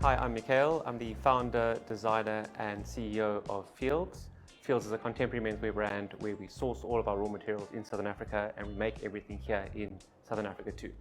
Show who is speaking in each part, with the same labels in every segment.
Speaker 1: Hi, I'm Mikhail. I'm the founder, designer, and CEO of Fields. Fields is a contemporary menswear brand where we source all of our raw materials in Southern Africa and we make everything here in Southern Africa too.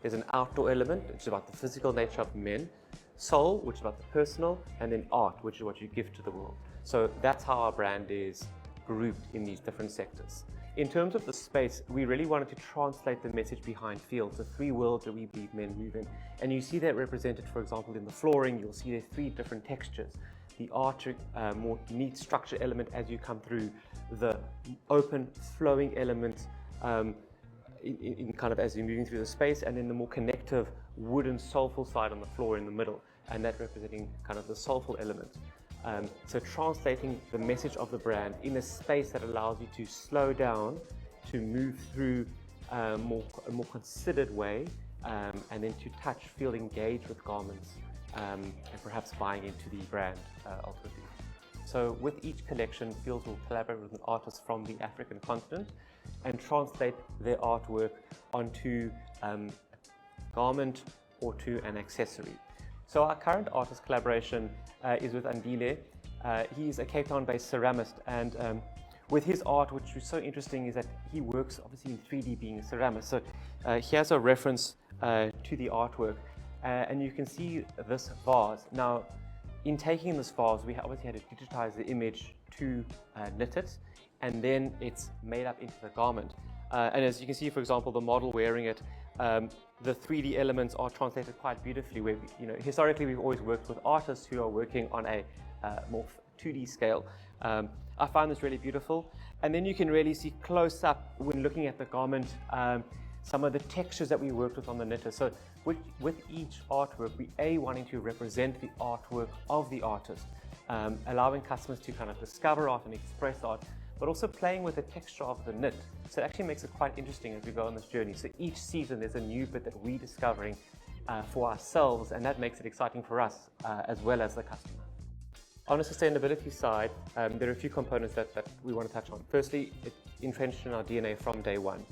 Speaker 1: There's an outdoor element, which is about the physical nature of men, soul, which is about the personal, and then art, which is what you give to the world. So that's how our brand is grouped in these different sectors. In terms of the space, we really wanted to translate the message behind Fields, the three worlds that we believe men move in. And you see that represented, for example, in the flooring. You'll see there's three different textures. The arch, more neat structure element as you come through, the open flowing element in kind of as you're moving through the space, and then the more connective wooden soulful side on the floor in the middle, and that representing kind of the soulful element. So translating the message of the brand in a space that allows you to slow down, to move through a more considered way, and then to touch, feel engaged with garments, and perhaps buying into the brand ultimately. So with each collection, Fields will collaborate with an artist from the African continent and translate their artwork onto a garment or to an accessory. So our current artist collaboration is with Andile. He's a Cape Town-based ceramist, and with his art, which is so interesting, is that he works obviously in 3D, being a ceramist. So he has a reference to the artwork, and you can see this vase. Now, in taking this vase, we obviously had to digitize the image to knit it, and then it's made up into the garment. And as you can see, for example, the model wearing it, the 3D elements are translated quite beautifully. Where historically we've always worked with artists who are working on a more 2D scale. I find this really beautiful, and then you can really see close up when looking at the garment some of the textures that we worked with on the knitter. So with each artwork, we wanting to represent the artwork of the artist, allowing customers to kind of discover art and express art, but also playing with the texture of the knit. So it actually makes it quite interesting as we go on this journey. So each season there's a new bit that we're discovering for ourselves, and that makes it exciting for us as well as the customer. On the sustainability side, there are a few components that we want to touch on. Firstly, it's entrenched in our DNA from day one,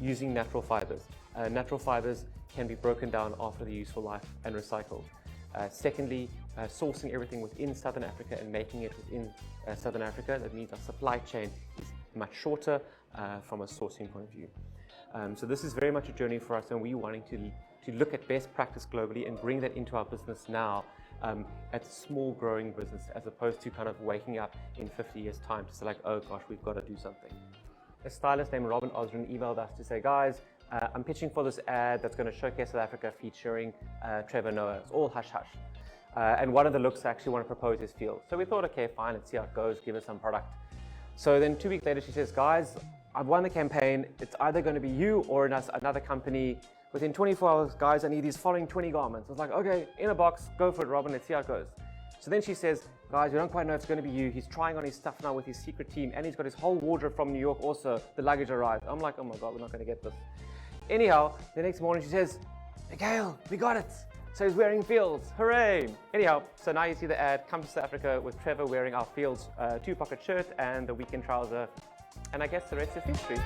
Speaker 1: using natural fibers. Natural fibers can be broken down after the useful life and recycled. Secondly, sourcing everything within Southern Africa and making it within Southern Africa. That means our supply chain is much shorter from a sourcing point of view. So this is very much a journey for us, and we're wanting to look at best practice globally and bring that into our business now as a small growing business, as opposed to kind of waking up in 50 years time to say like, oh gosh, we've got to do something. A stylist named Robin Osrin emailed us to say, guys, I'm pitching for this ad that's going to showcase South Africa featuring Trevor Noah. It's all hush hush. And one of the looks I actually want to propose is Fields. So we thought, okay, fine, let's see how it goes, give us some product. So then 2 weeks later, she says, guys, I've won the campaign. It's either going to be you or another company. Within 24 hours, guys, I need these following 20 garments. I was like, okay, in a box, go for it, Robin, let's see how it goes. So then she says, guys, we don't quite know if it's going to be you. He's trying on his stuff now with his secret team, and he's got his whole wardrobe from New York also. The luggage arrived. I'm like, oh my God, we're not going to get this. Anyhow, the next morning she says, Mikhail, we got it. So he's wearing Fields, hooray. Anyhow, so now you see the ad, come to South Africa with Trevor wearing our Fields 2-pocket shirt and the weekend trouser. And I guess the rest is history.